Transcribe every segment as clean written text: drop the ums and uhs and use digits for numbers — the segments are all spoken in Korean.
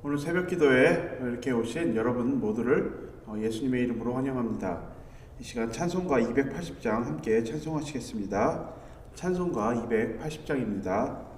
오늘 새벽 기도에 이렇게 오신 여러분 모두를 예수님의 이름으로 환영합니다. 이 시간 찬송가 280장 함께 찬송하시겠습니다. 찬송가 280장입니다.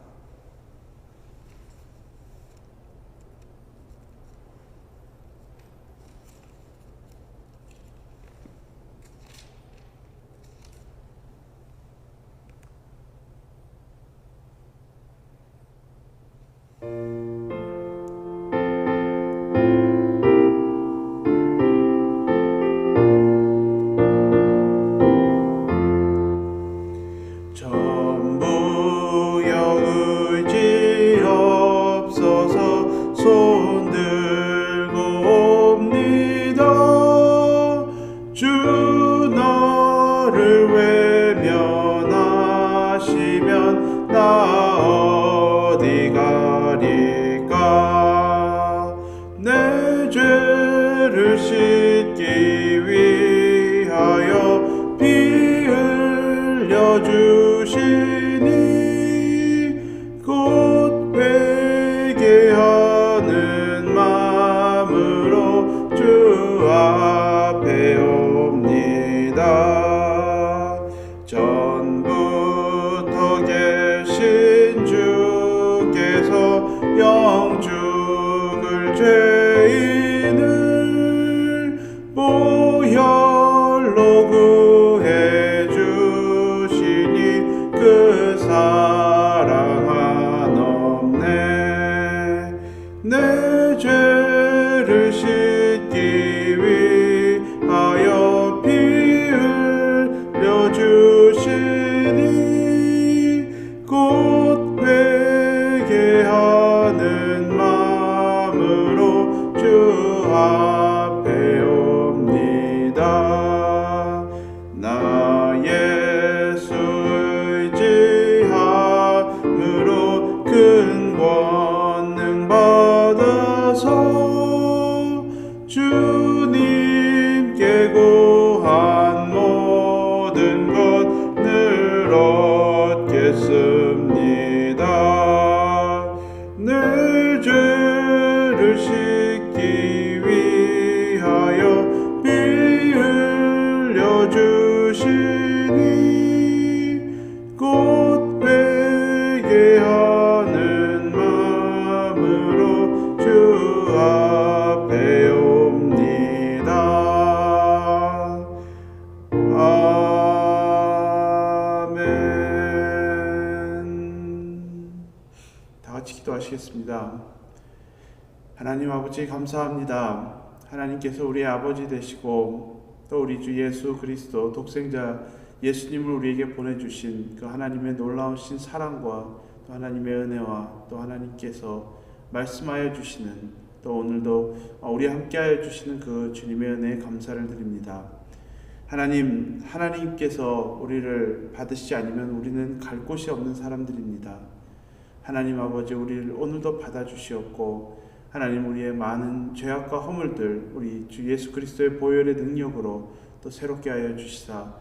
기도하시겠습니다. 하나님 아버지 감사합니다. 하나님께서 우리의 아버지 되시고 또 우리 주 예수 그리스도 독생자 예수님을 우리에게 보내주신 그 하나님의 놀라우신 사랑과 또 하나님의 은혜와 또 하나님께서 말씀하여 주시는 또 오늘도 우리 함께하여 주시는 그 주님의 은혜에 감사를 드립니다. 하나님께서 우리를 받으시지 않으면 우리는 갈 곳이 없는 사람들입니다. 하나님 아버지 우리를 오늘도 받아주시옵고 하나님 우리의 많은 죄악과 허물들 우리 주 예수 그리스도의 보혈의 능력으로 또 새롭게 하여 주시사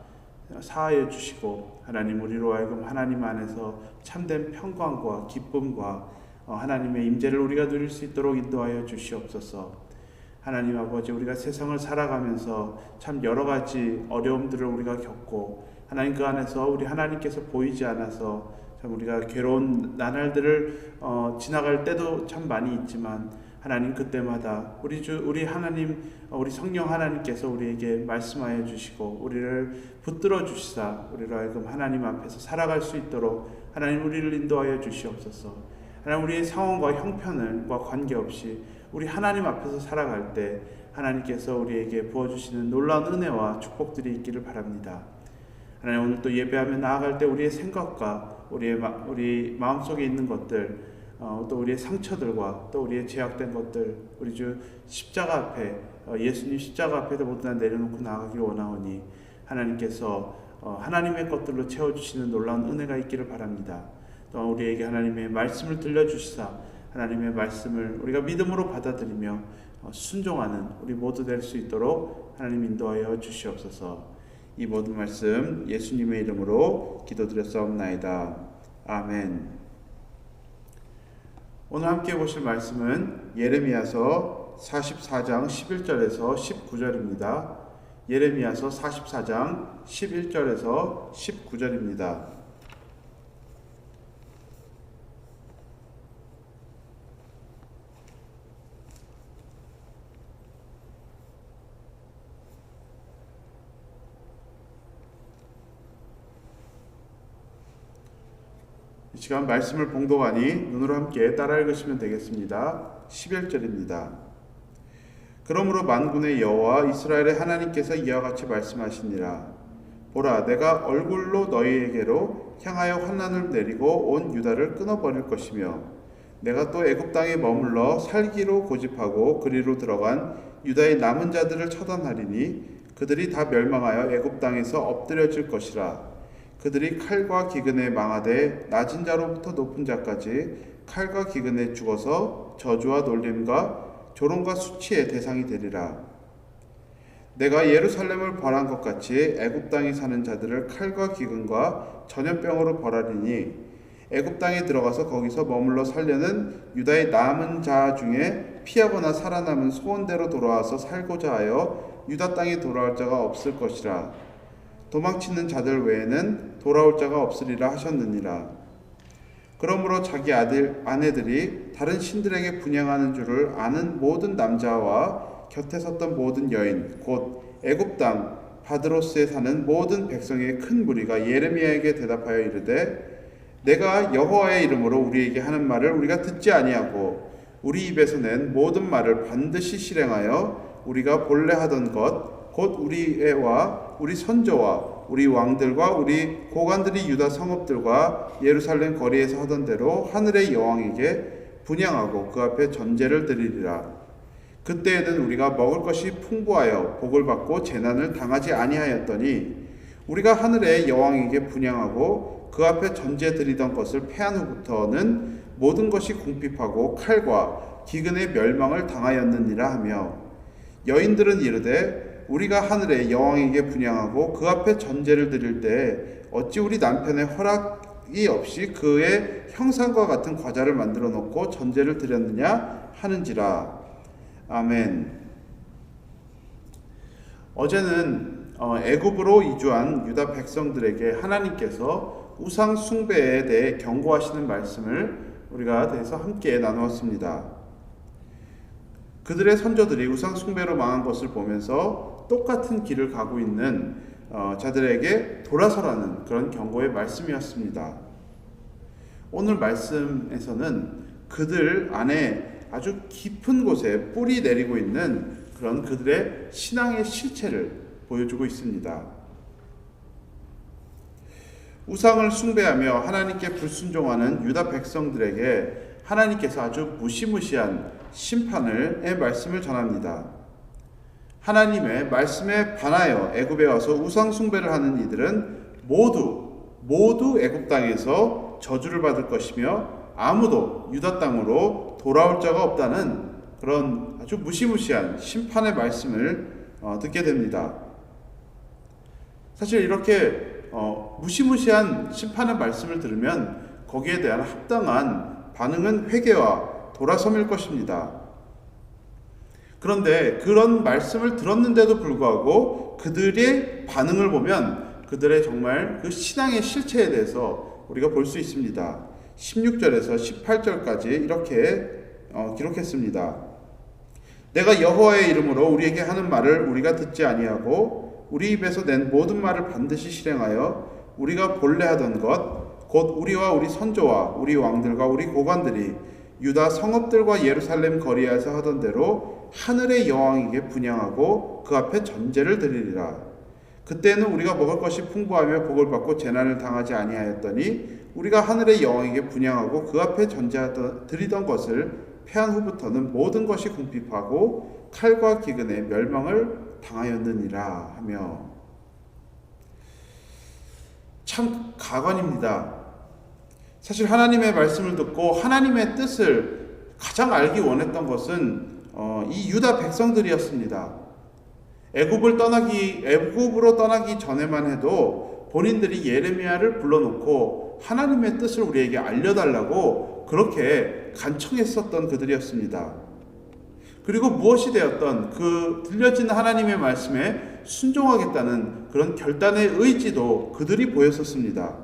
사하여 주시고 하나님 우리로 하여금 하나님 안에서 참된 평강과 기쁨과 하나님의 임재를 우리가 누릴 수 있도록 인도하여 주시옵소서. 하나님 아버지 우리가 세상을 살아가면서 참 여러 가지 어려움들을 우리가 겪고 하나님 그 안에서 우리 하나님께서 보이지 않아서 참 우리가 괴로운 나날들을 지나갈 때도 참 많이 있지만 하나님 그때마다 우리 하나님 우리 성령 하나님께서 우리에게 말씀하여 주시고 우리를 붙들어 주시사 우리로 하여금 하나님 앞에서 살아갈 수 있도록 하나님 우리를 인도하여 주시옵소서. 하나님 우리의 상황과 형편과 관계없이 우리 하나님 앞에서 살아갈 때 하나님께서 우리에게 부어주시는 놀라운 은혜와 축복들이 있기를 바랍니다. 하나님 오늘 또 예배하며 나아갈 때 우리의 생각과 우리 마음속에 있는 것들 또 우리의 상처들과 또 우리의 제약된 것들 우리 주 십자가 앞에 예수님 십자가 앞에도 모두 다 내려놓고 나아가길 원하오니 하나님께서 하나님의 것들로 채워주시는 놀라운 은혜가 있기를 바랍니다. 또 우리에게 하나님의 말씀을 들려주시사 하나님의 말씀을 우리가 믿음으로 받아들이며 순종하는 우리 모두 될 수 있도록 하나님 인도하여 주시옵소서. 이 모든 말씀 예수님의 이름으로 기도드렸사옵나이다. 아멘. 오늘 함께 보실 말씀은 예레미야서 44장 11절에서 19절입니다. 예레미야서 44장 11절에서 19절입니다. 이 시간 말씀을 봉독하니 눈으로 함께 따라 읽으시면 되겠습니다. 11절입니다. 그러므로 만군의 여호와 이스라엘의 하나님께서 이와 같이 말씀하시니라. 보라, 내가 얼굴로 너희에게로 향하여 환난을 내리고 온 유다를 끊어버릴 것이며 내가 또 애굽 땅에 머물러 살기로 고집하고 그리로 들어간 유다의 남은 자들을 처단하리니 그들이 다 멸망하여 애굽 땅에서 엎드려질 것이라. 그들이 칼과 기근에 망하되 낮은 자로부터 높은 자까지 칼과 기근에 죽어서 저주와 놀림과 조롱과 수치의 대상이 되리라. 내가 예루살렘을 벌한 것 같이 애굽 땅에 사는 자들을 칼과 기근과 전염병으로 벌하리니 애굽 땅에 들어가서 거기서 머물러 살려는 유다의 남은 자 중에 피하거나 살아남은 소원대로 돌아와서 살고자 하여 유다 땅에 돌아올 자가 없을 것이라. 도망치는 자들 외에는 돌아올 자가 없으리라 하셨느니라. 그러므로 자기 아내들이 다른 신들에게 분향하는 줄을 아는 모든 남자와 곁에 섰던 모든 여인, 곧 애굽 땅 바드로스에 사는 모든 백성의 큰 무리가 예레미야에게 대답하여 이르되, 내가 여호와의 이름으로 우리에게 하는 말을 우리가 듣지 아니하고 우리 입에서 낸 모든 말을 반드시 실행하여 우리가 본래 하던 것 곧 우리 애와 우리 선조와 우리 왕들과 우리 고관들이 유다 성읍들과 예루살렘 거리에서 하던 대로 하늘의 여왕에게 분향하고 그 앞에 전제를 드리리라. 그때에는 우리가 먹을 것이 풍부하여 복을 받고 재난을 당하지 아니하였더니 우리가 하늘의 여왕에게 분향하고 그 앞에 전제 드리던 것을 패한 후부터는 모든 것이 궁핍하고 칼과 기근의 멸망을 당하였느니라 하며, 여인들은 이르되 우리가 하늘의 여왕에게 분향하고 그 앞에 전제를 드릴 때 어찌 우리 남편의 허락이 없이 그의 형상과 같은 과자를 만들어 놓고 전제를 드렸느냐 하는지라. 아멘. 어제는 애굽으로 이주한 유다 백성들에게 하나님께서 우상 숭배에 대해 경고하시는 말씀을 우리가 대해서 함께 나누었습니다. 그들의 선조들이 우상 숭배로 망한 것을 보면서 똑같은 길을 가고 있는 자들에게 돌아서라는 그런 경고의 말씀이었습니다. 오늘 말씀에서는 그들 안에 아주 깊은 곳에 뿌리 내리고 있는 그런 그들의 신앙의 실체를 보여주고 있습니다. 우상을 숭배하며 하나님께 불순종하는 유다 백성들에게 하나님께서 아주 무시무시한 심판의 말씀을 전합니다. 하나님의 말씀에 반하여 애굽에 와서 우상 숭배를 하는 이들은 모두 애굽 땅에서 저주를 받을 것이며 아무도 유다 땅으로 돌아올 자가 없다는 그런 아주 무시무시한 심판의 말씀을 듣게 됩니다. 사실 이렇게 무시무시한 심판의 말씀을 들으면 거기에 대한 합당한 반응은 회개와 돌아섬일 것입니다. 그런데 그런 말씀을 들었는데도 불구하고 그들의 반응을 보면 그들의 정말 그 신앙의 실체에 대해서 우리가 볼 수 있습니다. 16절에서 18절까지 이렇게 기록했습니다. 내가 여호와의 이름으로 우리에게 하는 말을 우리가 듣지 아니하고 우리 입에서 낸 모든 말을 반드시 실행하여 우리가 본래 하던 것 곧 우리와 우리 선조와 우리 왕들과 우리 고관들이 유다 성읍들과 예루살렘 거리에서 하던 대로 하늘의 여왕에게 분향하고 그 앞에 전제를 드리리라. 그때는 우리가 먹을 것이 풍부하며 복을 받고 재난을 당하지 아니하였더니 우리가 하늘의 여왕에게 분향하고 그 앞에 전제 드리던 것을 패한 후부터는 모든 것이 궁핍하고 칼과 기근에 멸망을 당하였느니라 하며, 참 가관입니다. 사실 하나님의 말씀을 듣고 하나님의 뜻을 가장 알기 원했던 것은 이 유다 백성들이었습니다. 애굽으로 떠나기 전에만 해도 본인들이 예레미야를 불러놓고 말고 하나님의 뜻을 우리에게 알려달라고 그렇게 간청했었던 그들이었습니다. 그리고 무엇이 되었던 그 들려진 하나님의 말씀에 순종하겠다는 그런 결단의 의지도 그들이 보였었습니다.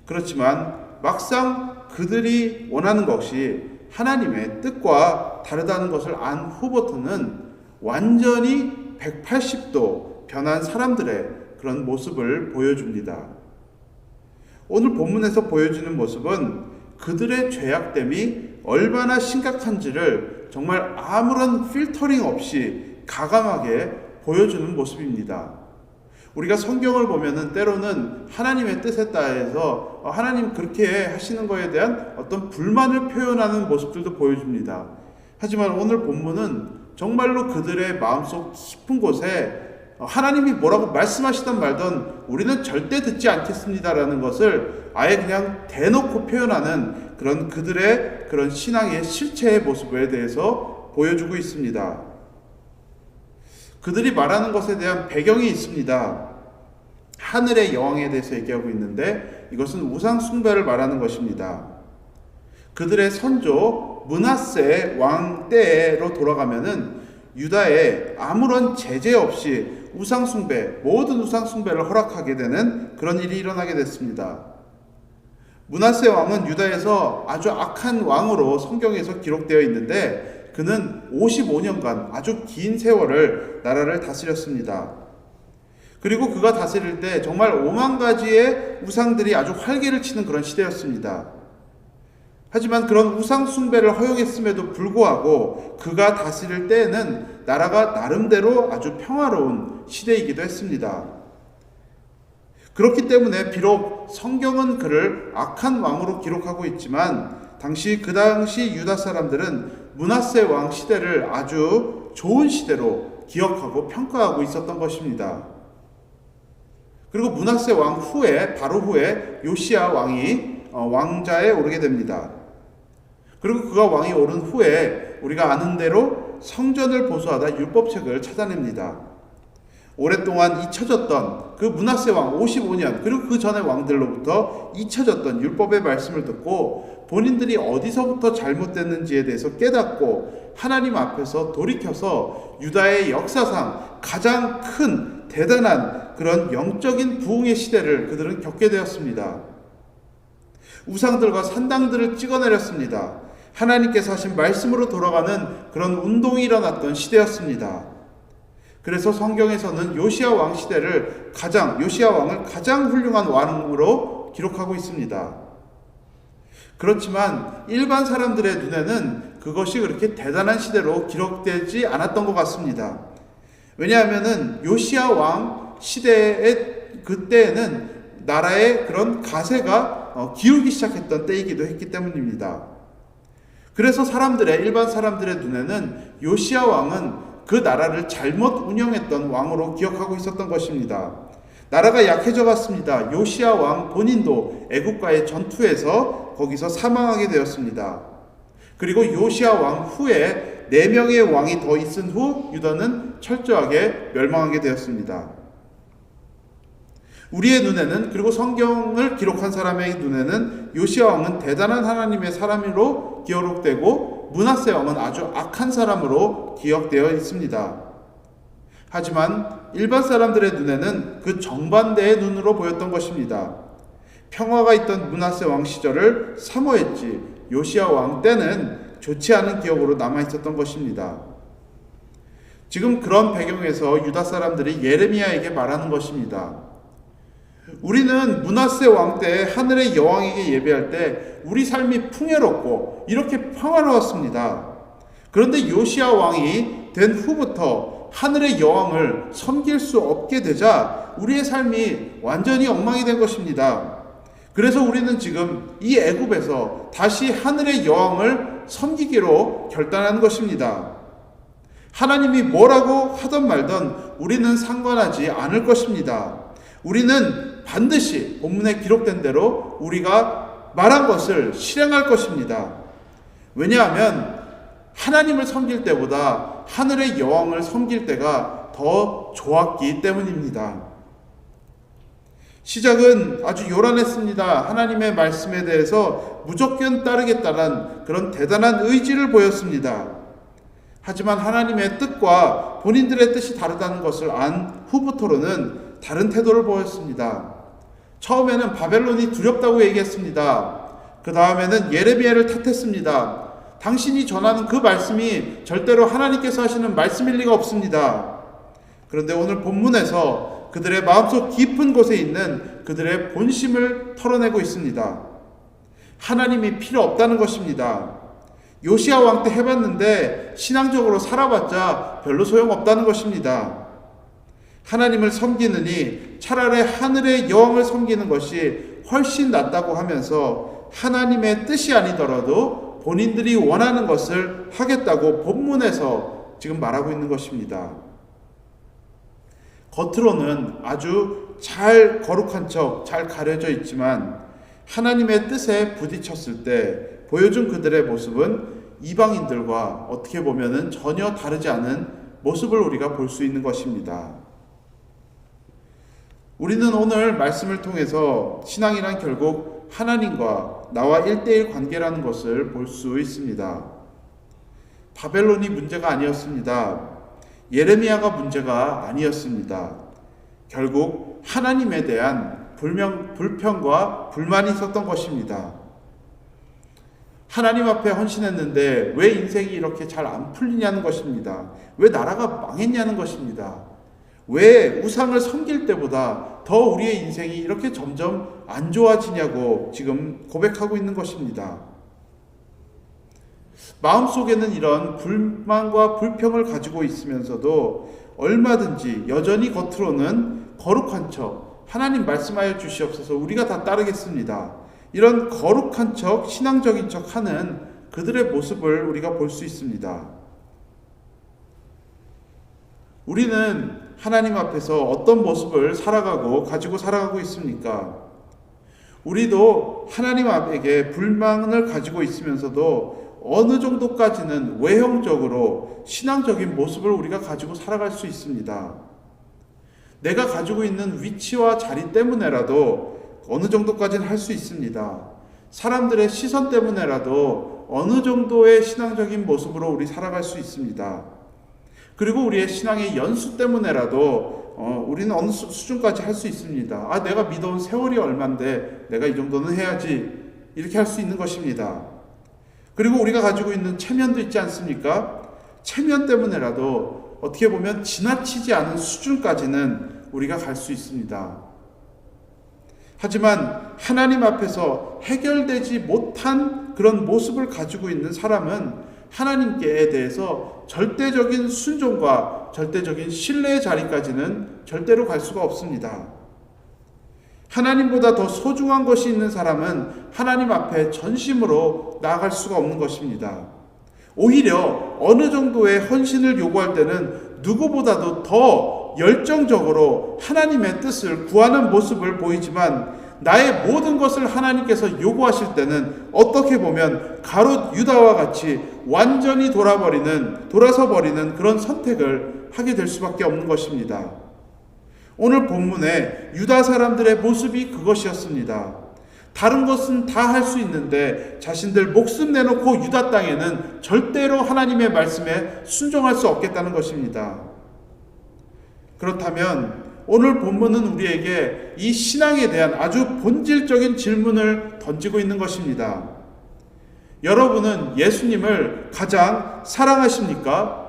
그렇지만 막상 그들이 원하는 것이 하나님의 뜻과 다르다는 것을 안 후부터는 완전히 180도 변한 사람들의 그런 모습을 보여줍니다. 오늘 본문에서 보여주는 모습은 그들의 죄악됨이 얼마나 심각한지를 정말 아무런 필터링 없이 가감하게 보여주는 모습입니다. 우리가 성경을 보면은 때로는 하나님의 뜻에 따라서 하나님 그렇게 하시는 거에 대한 어떤 불만을 표현하는 모습들도 보여줍니다. 하지만 오늘 본문은 정말로 그들의 마음속 깊은 곳에 하나님이 뭐라고 말씀하시던 말던 우리는 절대 듣지 않겠습니다라는 것을 아예 그냥 대놓고 표현하는 그런 그들의 그런 신앙의 실체의 모습에 대해서 보여주고 있습니다. 그들이 말하는 것에 대한 배경이 있습니다. 하늘의 여왕에 대해서 얘기하고 있는데 이것은 우상 숭배를 말하는 것입니다. 그들의 선조 므낫세 왕 때로 돌아가면은 유다에 아무런 제재 없이 우상 숭배, 모든 우상 숭배를 허락하게 되는 그런 일이 일어나게 됐습니다. 므낫세 왕은 유다에서 아주 악한 왕으로 성경에서 기록되어 있는데 그는 55년간 아주 긴 세월을 나라를 다스렸습니다. 그리고 그가 다스릴 때 정말 5만 가지의 우상들이 아주 활개를 치는 그런 시대였습니다. 하지만 그런 우상 숭배를 허용했음에도 불구하고 그가 다스릴 때에는 나라가 나름대로 아주 평화로운 시대이기도 했습니다. 그렇기 때문에 비록 성경은 그를 악한 왕으로 기록하고 있지만 그 당시 유다 사람들은 므낫세 왕 시대를 아주 좋은 시대로 기억하고 평가하고 있었던 것입니다. 그리고 므낫세 왕 후에 바로 후에 요시야 왕이 왕자에 오르게 됩니다. 그리고 그가 왕이 오른 후에 우리가 아는 대로 성전을 보수하다 율법책을 찾아냅니다. 오랫동안 잊혀졌던 그 므낫세 왕 55년 그리고 그 전의 왕들로부터 잊혀졌던 율법의 말씀을 듣고 본인들이 어디서부터 잘못됐는지에 대해서 깨닫고 하나님 앞에서 돌이켜서 유다의 역사상 가장 큰 대단한 그런 영적인 부흥의 시대를 그들은 겪게 되었습니다. 우상들과 산당들을 찍어내렸습니다. 하나님께서 하신 말씀으로 돌아가는 그런 운동이 일어났던 시대였습니다. 그래서 성경에서는 요시야 왕 시대를 요시야 왕을 가장 훌륭한 왕으로 기록하고 있습니다. 그렇지만 일반 사람들의 눈에는 그것이 그렇게 대단한 시대로 기록되지 않았던 것 같습니다. 왜냐하면은 요시야 왕 시대의 그때에는 나라의 그런 가세가 기울기 시작했던 때이기도 했기 때문입니다. 그래서 일반 사람들의 눈에는 요시야 왕은 그 나라를 잘못 운영했던 왕으로 기억하고 있었던 것입니다. 나라가 약해져 갔습니다. 요시야 왕 본인도 애국과의 전투에서 거기서 사망하게 되었습니다. 그리고 요시야 왕 후에 4명의 왕이 더 있은 후 유다는 철저하게 멸망하게 되었습니다. 우리의 눈에는 그리고 성경을 기록한 사람의 눈에는 요시야 왕은 대단한 하나님의 사람으로 기록되고 므낫세 왕은 아주 악한 사람으로 기억되어 있습니다. 하지만 일반 사람들의 눈에는 그 정반대의 눈으로 보였던 것입니다. 평화가 있던 므낫세 왕 시절을 사모했지 요시야 왕 때는 좋지 않은 기억으로 남아있었던 것입니다. 지금 그런 배경에서 유다 사람들이 예레미야에게 말하는 것입니다. 우리는 므낫세 왕 때 하늘의 여왕에게 예배할 때 우리 삶이 풍요롭고 이렇게 평화로웠습니다. 그런데 요시야 왕이 된 후부터 하늘의 여왕을 섬길 수 없게 되자 우리의 삶이 완전히 엉망이 된 것입니다. 그래서 우리는 지금 이 애굽에서 다시 하늘의 여왕을 섬기기로 결단하는 것입니다. 하나님이 뭐라고 하던 말던 우리는 상관하지 않을 것입니다. 우리는 반드시 본문에 기록된 대로 우리가 말한 것을 실행할 것입니다. 왜냐하면 하나님을 섬길 때보다 하늘의 여왕을 섬길 때가 더 좋았기 때문입니다. 시작은 아주 요란했습니다. 하나님의 말씀에 대해서 무조건 따르겠다는 그런 대단한 의지를 보였습니다. 하지만 하나님의 뜻과 본인들의 뜻이 다르다는 것을 안 후부터로는 다른 태도를 보였습니다. 처음에는 바벨론이 두렵다고 얘기했습니다. 그 다음에는 예레미야를 탓했습니다. 당신이 전하는 그 말씀이 절대로 하나님께서 하시는 말씀일 리가 없습니다. 그런데 오늘 본문에서 그들의 마음속 깊은 곳에 있는 그들의 본심을 털어내고 있습니다. 하나님이 필요 없다는 것입니다. 요시야 왕 때 해봤는데 신앙적으로 살아봤자 별로 소용없다는 것입니다. 하나님을 섬기느니 차라리 하늘의 여왕을 섬기는 것이 훨씬 낫다고 하면서 하나님의 뜻이 아니더라도 본인들이 원하는 것을 하겠다고 본문에서 지금 말하고 있는 것입니다. 겉으로는 아주 잘 거룩한 척 잘 가려져 있지만 하나님의 뜻에 부딪혔을 때 보여준 그들의 모습은 이방인들과 어떻게 보면은 전혀 다르지 않은 모습을 우리가 볼 수 있는 것입니다. 우리는 오늘 말씀을 통해서 신앙이란 결국 하나님과 나와 1대1 관계라는 것을 볼 수 있습니다. 바벨론이 문제가 아니었습니다. 예레미야가 문제가 아니었습니다. 결국 하나님에 대한 불평과 불만이 있었던 것입니다. 하나님 앞에 헌신했는데 왜 인생이 이렇게 잘 안 풀리냐는 것입니다. 왜 나라가 망했냐는 것입니다. 왜 우상을 섬길 때보다 더 우리의 인생이 이렇게 점점 안 좋아지냐고 지금 고백하고 있는 것입니다. 마음속에는 이런 불만과 불평을 가지고 있으면서도 얼마든지 여전히 겉으로는 거룩한 척, 하나님 말씀하여 주시옵소서 우리가 다 따르겠습니다. 이런 거룩한 척, 신앙적인 척 하는 그들의 모습을 우리가 볼 수 있습니다. 우리는 하나님 앞에서 어떤 모습을 가지고 살아가고 있습니까? 우리도 하나님 앞에게 불만을 가지고 있으면서도 어느 정도까지는 외형적으로 신앙적인 모습을 우리가 가지고 살아갈 수 있습니다. 내가 가지고 있는 위치와 자리 때문에라도 어느 정도까지는 할 수 있습니다. 사람들의 시선 때문에라도 어느 정도의 신앙적인 모습으로 우리 살아갈 수 있습니다. 그리고 우리의 신앙의 연수 때문에라도 우리는 어느 수준까지 할 수 있습니다. 내가 믿어온 세월이 얼만데 내가 이 정도는 해야지 이렇게 할 수 있는 것입니다. 그리고 우리가 가지고 있는 체면도 있지 않습니까? 체면 때문에라도 어떻게 보면 지나치지 않은 수준까지는 우리가 갈 수 있습니다. 하지만 하나님 앞에서 해결되지 못한 그런 모습을 가지고 있는 사람은 하나님께 대해서 절대적인 순종과 절대적인 신뢰의 자리까지는 절대로 갈 수가 없습니다. 하나님보다 더 소중한 것이 있는 사람은 하나님 앞에 전심으로 나아갈 수가 없는 것입니다. 오히려 어느 정도의 헌신을 요구할 때는 누구보다도 더 열정적으로 하나님의 뜻을 구하는 모습을 보이지만 나의 모든 것을 하나님께서 요구하실 때는 어떻게 보면 가롯 유다와 같이 완전히 돌아서 버리는 그런 선택을 하게 될 수밖에 없는 것입니다. 오늘 본문에 유다 사람들의 모습이 그것이었습니다. 다른 것은 다 할 수 있는데 자신들 목숨 내놓고 유다 땅에는 절대로 하나님의 말씀에 순종할 수 없겠다는 것입니다. 그렇다면 오늘 본문은 우리에게 이 신앙에 대한 아주 본질적인 질문을 던지고 있는 것입니다. 여러분은 예수님을 가장 사랑하십니까?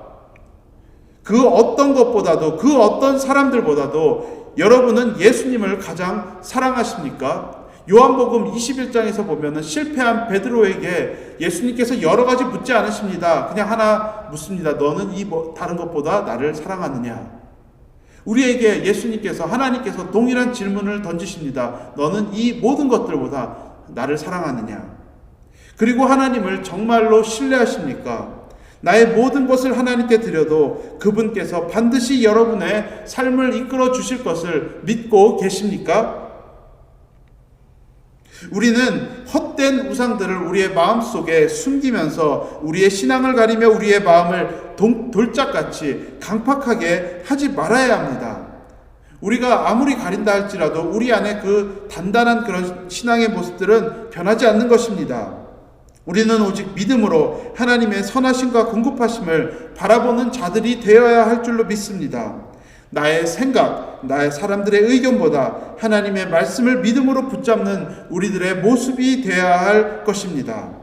그 어떤 것보다도, 그 어떤 사람들보다도 여러분은 예수님을 가장 사랑하십니까? 요한복음 21장에서 보면은 실패한 베드로에게 예수님께서 여러 가지 묻지 않으십니다. 그냥 하나 묻습니다. 너는 다른 것보다 나를 사랑하느냐? 우리에게 예수님께서, 하나님께서 동일한 질문을 던지십니다. 너는 이 모든 것들보다 나를 사랑하느냐? 그리고 하나님을 정말로 신뢰하십니까? 나의 모든 것을 하나님께 드려도 그분께서 반드시 여러분의 삶을 이끌어 주실 것을 믿고 계십니까? 우리는 헛된 우상들을 우리의 마음속에 숨기면서 우리의 신앙을 가리며 우리의 마음을 돌짝같이 강팍하게 하지 말아야 합니다. 우리가 아무리 가린다 할지라도 우리 안에 그 단단한 그런 신앙의 모습들은 변하지 않는 것입니다. 우리는 오직 믿음으로 하나님의 선하심과 공급하심을 바라보는 자들이 되어야 할 줄로 믿습니다. 나의 생각, 나의 사람들의 의견보다 하나님의 말씀을 믿음으로 붙잡는 우리들의 모습이 되어야 할 것입니다.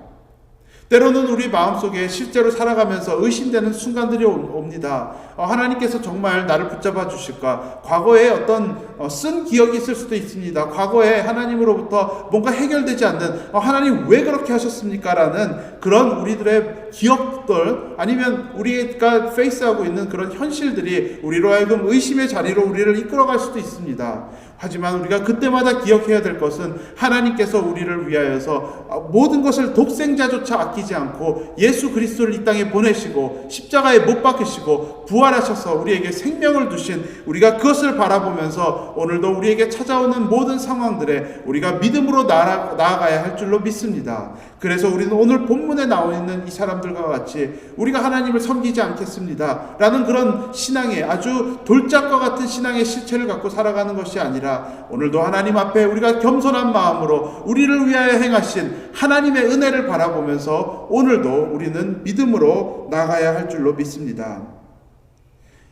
때로는 우리 마음속에 실제로 살아가면서 의심되는 순간들이 옵니다. 하나님께서 정말 나를 붙잡아 주실까? 과거에 어떤 쓴 기억이 있을 수도 있습니다. 과거에 하나님으로부터 뭔가 해결되지 않는 하나님 왜 그렇게 하셨습니까? 라는 그런 우리들의 기억들, 아니면 우리가 페이스하고 있는 그런 현실들이 우리로 하여금 의심의 자리로 우리를 이끌어갈 수도 있습니다. 하지만 우리가 그때마다 기억해야 될 것은 하나님께서 우리를 위하여서 모든 것을 독생자조차 아끼지 않고 예수 그리스도를 이 땅에 보내시고 십자가에 못 박히시고 부활하셔서 우리에게 생명을 두신, 우리가 그것을 바라보면서 오늘도 우리에게 찾아오는 모든 상황들에 우리가 믿음으로 나아가야 할 줄로 믿습니다. 그래서 우리는 오늘 본문에 나와 있는 이 사람들과 같이 우리가 하나님을 섬기지 않겠습니다 라는 그런 신앙의, 아주 돌짝과 같은 신앙의 실체를 갖고 살아가는 것이 아니라, 오늘도 하나님 앞에 우리가 겸손한 마음으로 우리를 위하여 행하신 하나님의 은혜를 바라보면서 오늘도 우리는 믿음으로 나가야 할 줄로 믿습니다.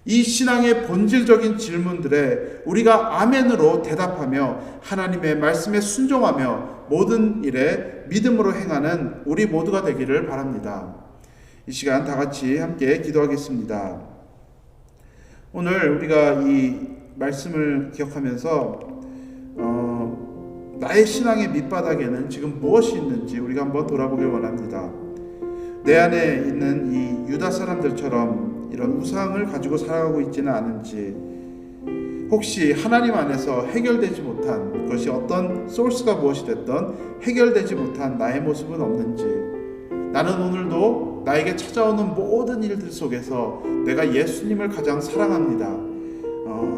이 신앙의 본질적인 질문들에 우리가 아멘으로 대답하며 하나님의 말씀에 순종하며 모든 일에 믿음으로 행하는 우리 모두가 되기를 바랍니다. 이 시간 다 같이 함께 기도하겠습니다. 오늘 우리가 이 말씀을 기억하면서 나의 신앙의 밑바닥에는 지금 무엇이 있는지 우리가 한번 돌아보길 원합니다. 내 안에 있는 이 유다 사람들처럼 이런 우상을 가지고 살아가고 있지는 않은지, 혹시 하나님 안에서 해결되지 못한 것이 어떤 소스가 무엇이 됐던 해결되지 못한 나의 모습은 없는지, 나는 오늘도 나에게 찾아오는 모든 일들 속에서 내가 예수님을 가장 사랑합니다.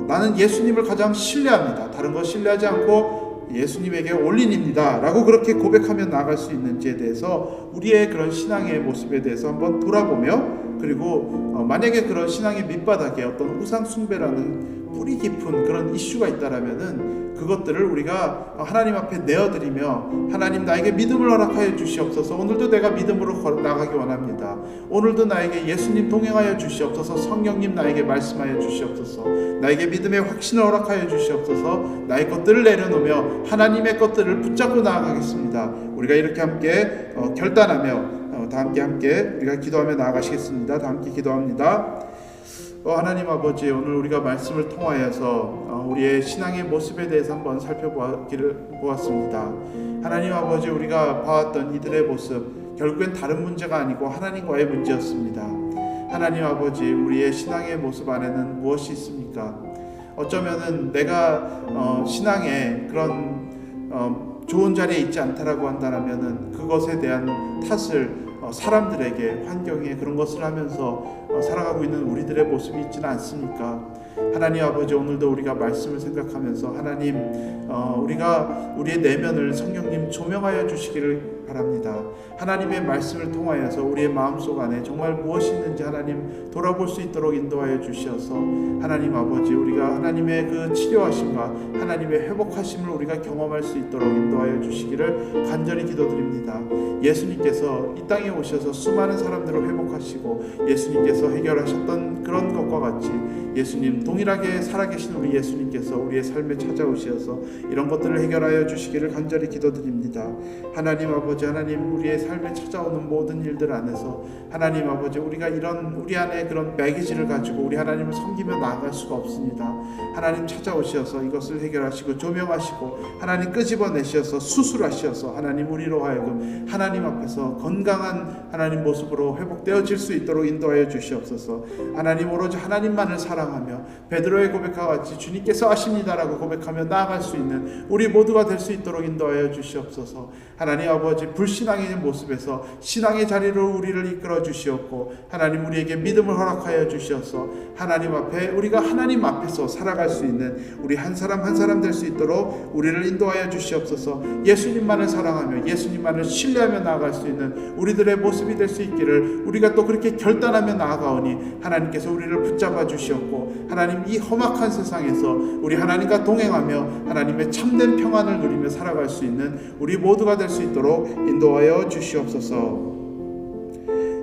나는 예수님을 가장 신뢰합니다. 다른 거 신뢰하지 않고 예수님에게 올린입니다 라고 그렇게 고백하며 나아갈 수 있는지에 대해서 우리의 그런 신앙의 모습에 대해서 한번 돌아보며, 그리고 만약에 그런 신앙의 밑바닥에 어떤 우상 숭배라는 뿌리 깊은 그런 이슈가 있다라면은 그것들을 우리가 하나님 앞에 내어드리며, 하나님 나에게 믿음을 허락하여 주시옵소서. 오늘도 내가 믿음으로 나가기 원합니다. 오늘도 나에게 예수님 동행하여 주시옵소서. 성령님 나에게 말씀하여 주시옵소서. 나에게 믿음의 확신을 허락하여 주시옵소서. 나의 것들을 내려놓으며 하나님의 것들을 붙잡고 나아가겠습니다. 우리가 이렇게 함께 결단하며 다 함께 우리가 기도하며 나아가시겠습니다. 다 함께 기도합니다. 하나님 아버지, 오늘 우리가 말씀을 통하여서 우리의 신앙의 모습에 대해서 한번 살펴보았습니다. 하나님 아버지, 우리가 봐왔던 이들의 모습 결국엔 다른 문제가 아니고 하나님과의 문제였습니다. 하나님 아버지, 우리의 신앙의 모습 안에는 무엇이 있습니까? 어쩌면은 내가 신앙에 그런 좋은 자리에 있지 않다라고 한다면은 그것에 대한 탓을 사람들에게, 환경에 그런 것을 하면서 살아가고 있는 우리들의 모습이 있지는 않습니까? 하나님 아버지, 오늘도 우리가 말씀을 생각하면서 하나님 우리가 우리의 내면을 성령님 조명하여 주시기를 바랍니다. 하나님의 말씀을 통하여서 우리의 마음속 안에 정말 무엇이 있는지 하나님 돌아볼 수 있도록 인도하여 주시어서 하나님 아버지, 우리가 하나님의 그 치료하심과 하나님의 회복하심을 우리가 경험할 수 있도록 인도하여 주시기를 간절히 기도드립니다. 예수님께서 이 땅에 오셔서 수많은 사람들을 회복하시고 예수님께서 해결하셨던 그런 것과 같이 예수님 동일하게 살아계신 우리 예수님께서 우리의 삶에 찾아오셔서 이런 것들을 해결하여 주시기를 간절히 기도드립니다. 하나님 아버지, 하나님 우리의 삶에 찾아오는 모든 일들 안에서 하나님 아버지, 우리가 이런 우리 안에 그런 배기지를 가지고 우리 하나님을 섬기며 나아갈 수가 없습니다. 하나님 찾아오셔서 이것을 해결하시고 조명하시고 하나님 끄집어내셔서 수술하셔서 하나님 우리로 하여금 하나님 앞에서 건강한 하나님 모습으로 회복되어질 수 있도록 인도하여 주시옵소서. 하나님 오로지 하나님만을 사랑하며 베드로의 고백과 같이 주님께서 하십니다라고 고백하며 나아갈 수 있는 우리 모두가 될 수 있도록 인도하여 주시옵소서. 하나님 아버지, 불신앙의 모습에서 신앙의 자리로 우리를 이끌어 주시옵고 하나님 우리에게 믿음을 허락하여 주시어서 하나님 앞에 우리가 하나님 앞에서 살아갈 수 있는 우리 한 사람 한 사람 될 수 있도록 우리를 인도하여 주시옵소서. 예수님만을 사랑하며 예수님만을 신뢰하며 나아갈 수 있는 우리들의 모습이 될 수 있기를 우리가 또 그렇게 결단하며 나아가오니 하나님께서 우리를 붙잡아 주시옵고 하나님 이 험악한 세상에서 우리 하나님과 동행하며 하나님의 참된 평안을 누리며 살아갈 수 있는 우리 모두가 될 수 있도록 인도하여 주시옵소서.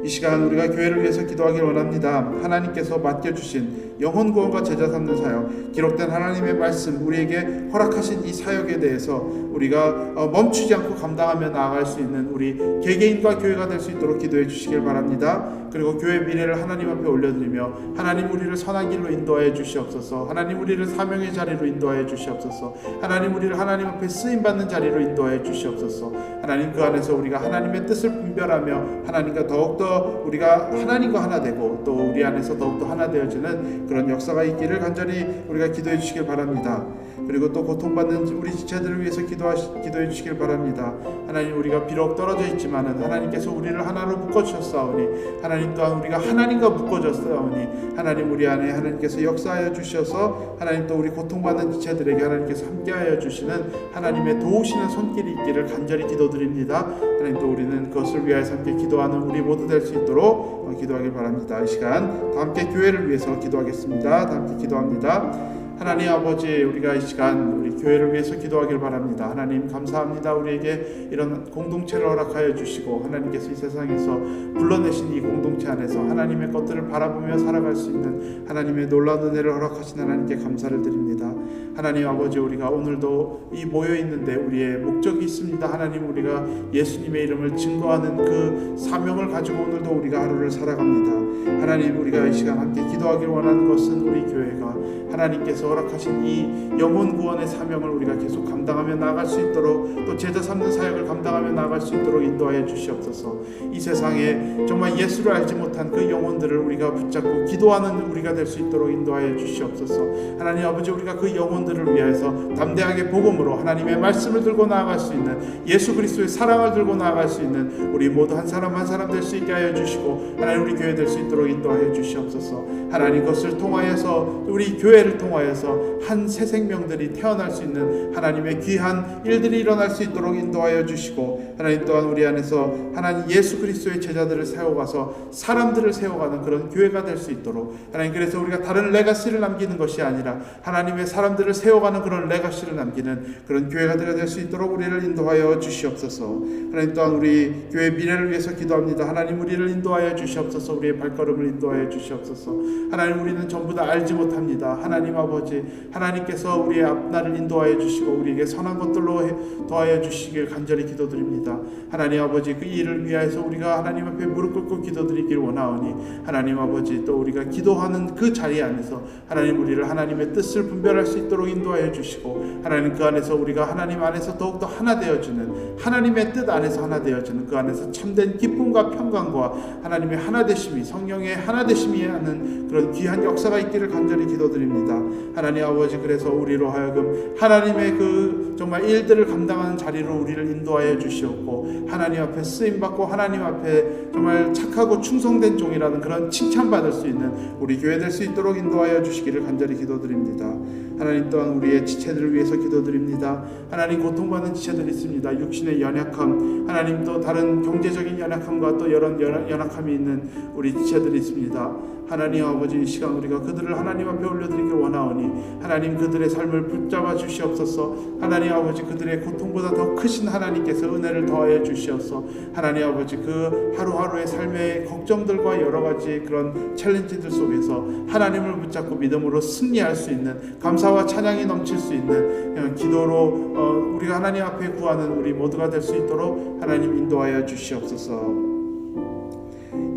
이 시간 우리가 교회를 위해서 기도하길 원합니다. 하나님께서 맡겨주신 영혼 구원과 제자 삼는 사역, 기록된 하나님의 말씀, 우리에게 허락하신 이 사역에 대해서 우리가 멈추지 않고 감당하며 나아갈 수 있는 우리 개개인과 교회가 될 수 있도록 기도해 주시길 바랍니다. 그리고 교회 미래를 하나님 앞에 올려드리며 하나님 우리를 선한 길로 인도하여 주시옵소서. 하나님 우리를 사명의 자리로 인도하여 주시옵소서. 하나님 우리를 하나님 앞에 쓰임받는 자리로 인도하여 주시옵소서. 하나님 그 안에서 우리가 하나님의 뜻을 분별하며 하나님과 더욱더 우리가 하나님과 하나 되고 또 우리 안에서 더욱더 하나 되어지는 그런 역사가 있기를 간절히 우리가 기도해 주시길 바랍니다. 그리고 또 고통받는 우리 지체들을 위해서 기도해 주시길 바랍니다. 하나님 우리가 비록 떨어져 있지만은 하나님께서 우리를 하나로 묶어주셨사오니 하나님 또한 우리가 하나님과 묶어졌사오니 하나님 우리 안에 하나님께서 역사하여 주셔서 하나님 또 우리 고통받는 지체들에게 하나님께서 함께하여 주시는 하나님의 도우시는 손길이 있기를 간절히 기도드립니다. 하나님 또 우리는 그것을 위하여서 함께 기도하는 우리 모두 될 수 있도록 기도하길 바랍니다. 이 시간 다 함께 교회를 위해서 기도하겠습니다. 다 함께 기도합니다. 하나님 아버지, 우리가 이 시간 우리 교회를 위해서 기도하길 바랍니다. 하나님 감사합니다. 우리에게 이런 공동체를 허락하여 주시고 하나님께서 이 세상에서 불러내신 이 공동체 안에서 하나님의 것들을 바라보며 살아갈 수 있는 하나님의 놀라운 은혜를 허락하신 하나님께 감사를 드립니다. 하나님 아버지, 우리가 오늘도 이 모여 있는데 우리의 목적이 있습니다. 하나님 우리가 예수님의 이름을 증거하는 그 사명을 가지고 오늘도 우리가 하루를 살아갑니다. 하나님 우리가 이 시간 함께 기도하길 원하는 것은 우리 교회가 하나님께서 허락하신 이 영혼 구원의 사명을 우리가 계속 감당하며 나아갈 수 있도록 또 제자 삼는 사역을 감당하며 나아갈 수 있도록 인도하여 주시옵소서. 이 세상에 정말 예수를 알지 못한 그 영혼들을 우리가 붙잡고 기도하는 우리가 될 수 있도록 인도하여 주시옵소서. 하나님 아버지, 우리가 그 영혼들을 위해서 담대하게 복음으로 하나님의 말씀을 들고 나아갈 수 있는 예수 그리스도의 사랑을 들고 나아갈 수 있는 우리 모두 한 사람 한 사람 될 수 있게 하여 주시고 하나님 우리 교회 될 수 있도록 인도하여 주시옵소서. 하나님 그것을 통하여서 우리 교회를 통하여서 한 새 생명들이 태어날 수 있는 하나님의 귀한 일들이 일어날 수 있도록 인도하여 주시고 하나님 또한 우리 안에서 하나님 예수 그리스도의 제자들을 세워가서 사람들을 세워가는 그런 교회가 될 수 있도록 하나님, 그래서 우리가 다른 레가시를 남기는 것이 아니라 하나님의 사람들을 세워가는 그런 레가시를 남기는 그런 교회가 될 수 있도록 우리를 인도하여 주시옵소서. 하나님 또한 우리 교회 미래를 위해서 기도합니다. 하나님 우리를 인도하여 주시옵소서. 우리의 발걸음을 인도하여 주시옵소서. 하나님 우리는 전부 다 알지 못합니다. 하나님 아버지, 하나님께서 우리의 앞날을 인도하여 주시고 우리에게 선한 것들로 더하여 주시길 간절히 기도드립니다. 하나님 아버지, 그 일을 위하여서 우리가 하나님 앞에 무릎 꿇고 기도드리길 원하오니 하나님 아버지, 또 우리가 기도하는 그 자리 안에서 하나님 우리를 하나님의 뜻을 분별할 수 있도록 인도하여 주시고 하나님 그 안에서 우리가 하나님 안에서 더욱더 하나 되어지는 하나님의 뜻 안에서 하나 되어지는 그 안에서 참된 기쁨과 평강과 하나님의 하나 되심이, 성령의 하나 되심이 하는 그런 귀한 역사가 있기를 간절히 기도드립니다. 하나님 아버지, 그래서 우리로 하여금 하나님의 그 정말 일들을 감당하는 자리로 우리를 인도하여 주시옵고 하나님 앞에 쓰임받고 하나님 앞에 정말 착하고 충성된 종이라는 그런 칭찬받을 수 있는 우리 교회 될 수 있도록 인도하여 주시기를 간절히 기도드립니다. 하나님 또한 우리의 지체들을 위해서 기도드립니다. 하나님 고통받는 지체들이 있습니다. 육신의 연약함, 하나님 또 다른 경제적인 연약함과 또 여러 연약함이 있는 우리 지체들이 있습니다. 하나님 아버지, 이 시간 우리가 그들을 하나님 앞에 올려드리길 원하오니 하나님 그들의 삶을 붙잡아 주시옵소서. 하나님 아버지, 그들의 고통보다 더 크신 하나님께서 은혜를 더하여 주시옵소서. 하나님 아버지, 그 하루하루의 삶의 걱정들과 여러 가지 그런 챌린지들 속에서 하나님을 붙잡고 믿음으로 승리할 수 있는, 감사와 찬양이 넘칠 수 있는 기도로 우리가 하나님 앞에 구하는 우리 모두가 될 수 있도록 하나님 인도하여 주시옵소서.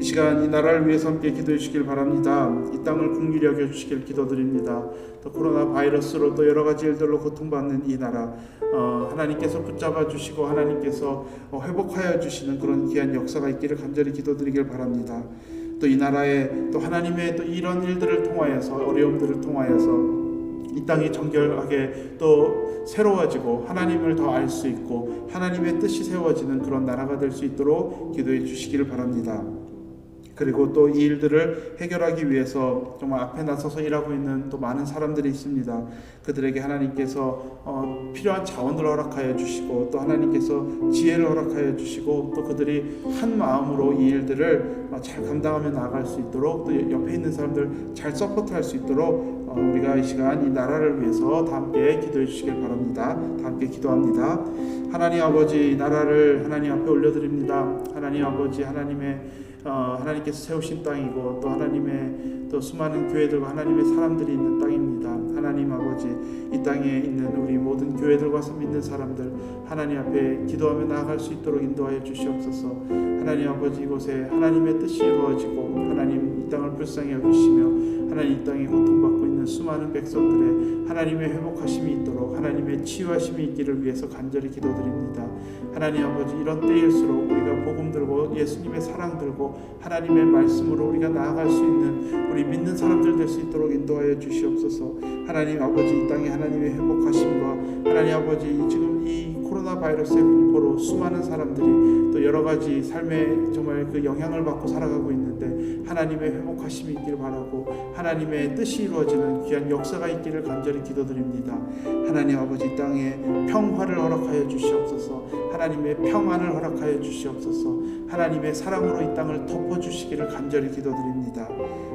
이 시간 이 나라를 위해서 함께 기도해 주시길 바랍니다. 이 땅을 긍휼히 여겨 주시길 기도드립니다. 또 코로나 바이러스로 또 여러 가지 일들로 고통받는 이 나라 하나님께서 붙잡아 주시고 하나님께서 회복하여 주시는 그런 귀한 역사가 있기를 간절히 기도드리길 바랍니다. 또 이 나라에 또 하나님의 또 이런 일들을 통하여서, 어려움들을 통하여서 이 땅이 정결하게 또 새로워지고 하나님을 더 알 수 있고 하나님의 뜻이 세워지는 그런 나라가 될 수 있도록 기도해 주시기를 바랍니다. 그리고 또 이 일들을 해결하기 위해서 정말 앞에 나서서 일하고 있는 또 많은 사람들이 있습니다. 그들에게 하나님께서 필요한 자원들을 허락하여 주시고 또 하나님께서 지혜를 허락하여 주시고 또 그들이 한 마음으로 이 일들을 잘 감당하며 나아갈 수 있도록 또 옆에 있는 사람들 잘 서포트할 수 있도록 우리가 이 시간 이 나라를 위해서 다 함께 기도해 주시길 바랍니다. 다 함께 기도합니다. 하나님 아버지, 이 나라를 하나님 앞에 올려드립니다. 하나님 아버지, 하나님께서 세우신 땅이고 또 하나님의 또 수많은 교회들과 하나님의 사람들이 있는 땅입니다. 하나님 아버지, 이 땅에 있는 우리 모든 교회들과 믿는 사람들 하나님 앞에 기도하며 나아갈 수 있도록 인도하여 주시옵소서. 하나님 아버지, 이곳에 하나님의 뜻이 이루어지고 하나님 이 땅을 불쌍히 여기시며 하나님 이 땅에 고통받고 있는 수많은 백성들의 하나님의 회복하심이 있도록 하나님의 치유하심이 있기를 위해서 간절히 기도드립니다. 하나님 아버지, 이런 때일수록 우리가 복음 들고 예수님의 사랑 들고 하나님의 말씀으로 우리가 나아갈 수 있는 우리 믿는 사람들 될 수 있도록 인도하여 주시옵소서. 하나님 아버지, 이 땅에 하나님의 회복하심과 하나님 아버지, 지금 이 코로나 바이러스의 공포로 수많은 사람들이 또 여러 가지 삶에 정말 그 영향을 받고 살아가고 있는데 하나님의 회복하심이 있기를 바라고 하나님의 뜻이 이루어지는 귀한 역사가 있기를 간절히 기도드립니다. 하나님 아버지, 이 땅에 평화를 허락하여 주시옵소서. 하나님의 평안을 허락하여 주시옵소서. 하나님의 사랑으로 이 땅을 덮어주시기를 간절히 기도드립니다.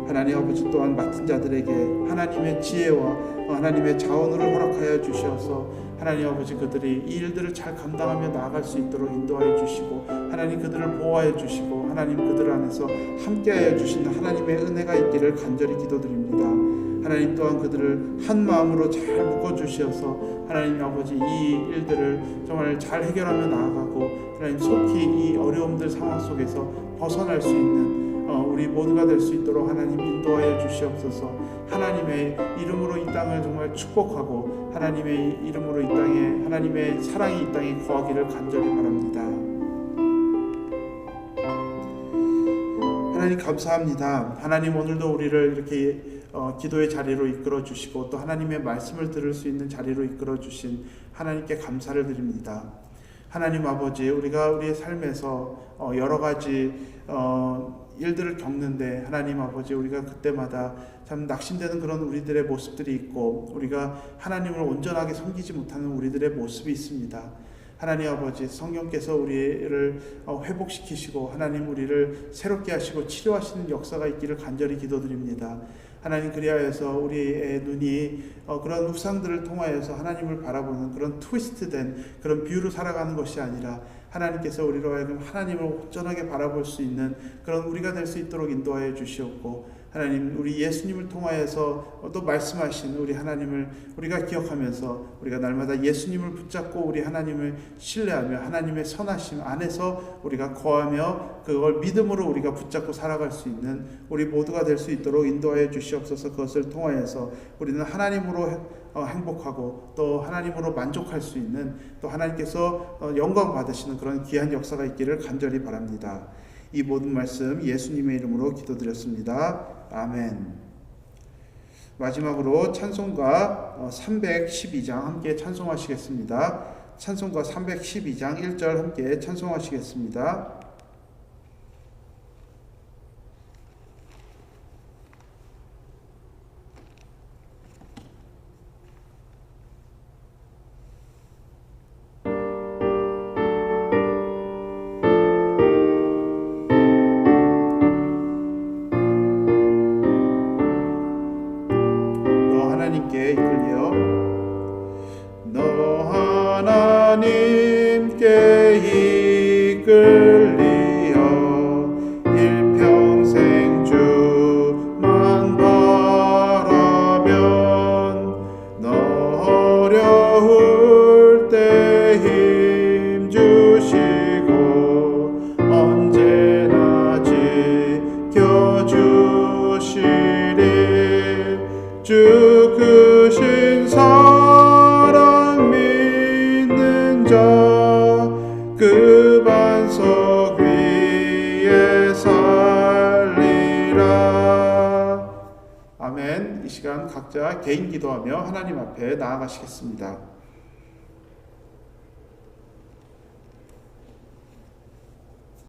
하나님 아버지, 또한 맡은 자들에게 하나님의 지혜와 하나님의 자원을 허락하여 주셔서 하나님 아버지, 그들이 이 일들을 잘 감당하며 나아갈 수 있도록 인도하여 주시고 하나님 그들을 보호하여 주시고 하나님 그들 안에서 함께하여 주시는 하나님의 은혜가 있기를 간절히 기도드립니다. 하나님 또한 그들을 한 마음으로 잘 묶어주셔서 하나님 아버지, 이 일들을 정말 잘 해결하며 나아가고 하나님 속히 이 어려움들 상황 속에서 벗어날 수 있는 우리 모두가 될 수 있도록 하나님 인도하여 주시옵소서. 하나님의 이름으로 이 땅을 정말 축복하고 하나님의 이름으로 이 땅에 하나님의 사랑이 이 땅에 거하기를 간절히 바랍니다. 하나님 감사합니다. 하나님 오늘도 우리를 이렇게 기도의 자리로 이끌어 주시고 또 하나님의 말씀을 들을 수 있는 자리로 이끌어 주신 하나님께 감사를 드립니다. 하나님 아버지, 우리가 우리의 삶에서 여러 가지 일들을 겪는데 하나님 아버지, 우리가 그때마다 참 낙심되는 그런 우리들의 모습들이 있고 우리가 하나님을 온전하게 섬기지 못하는 우리들의 모습이 있습니다. 하나님 아버지, 성령께서 우리를 회복시키시고 하나님 우리를 새롭게 하시고 치료하시는 역사가 있기를 간절히 기도드립니다. 하나님, 그리하여서 우리의 눈이 그런 우상들을 통하여서 하나님을 바라보는 그런 트위스트된 그런 뷰로 살아가는 것이 아니라 하나님께서 우리로 하여금 하나님을 온전하게 바라볼 수 있는 그런 우리가 될 수 있도록 인도하여 주시옵고 하나님, 우리 예수님을 통하여서 또 말씀하신 우리 하나님을 우리가 기억하면서 우리가 날마다 예수님을 붙잡고 우리 하나님을 신뢰하며 하나님의 선하심 안에서 우리가 거하며 그걸 믿음으로 우리가 붙잡고 살아갈 수 있는 우리 모두가 될 수 있도록 인도하여 주시옵소서. 그것을 통하여서 우리는 하나님으로 행복하고 또 하나님으로 만족할 수 있는 또 하나님께서 영광 받으시는 그런 귀한 역사가 있기를 간절히 바랍니다. 이 모든 말씀 예수님의 이름으로 기도드렸습니다. 아멘. 마지막으로 찬송가 312장 함께 찬송하시겠습니다. 찬송가 312장 1절 함께 찬송하시겠습니다. 하나님께 이끌려 너 하나님께 이끌리어 일평생 주만 바라면 너 어려울 때 힘 주시고 언제나 지켜주시리. 주 크신 사랑 믿는 자 그 반석 위에 살리라. 아멘. 이 시간 각자 개인 기도하며 하나님 앞에 나아가시겠습니다.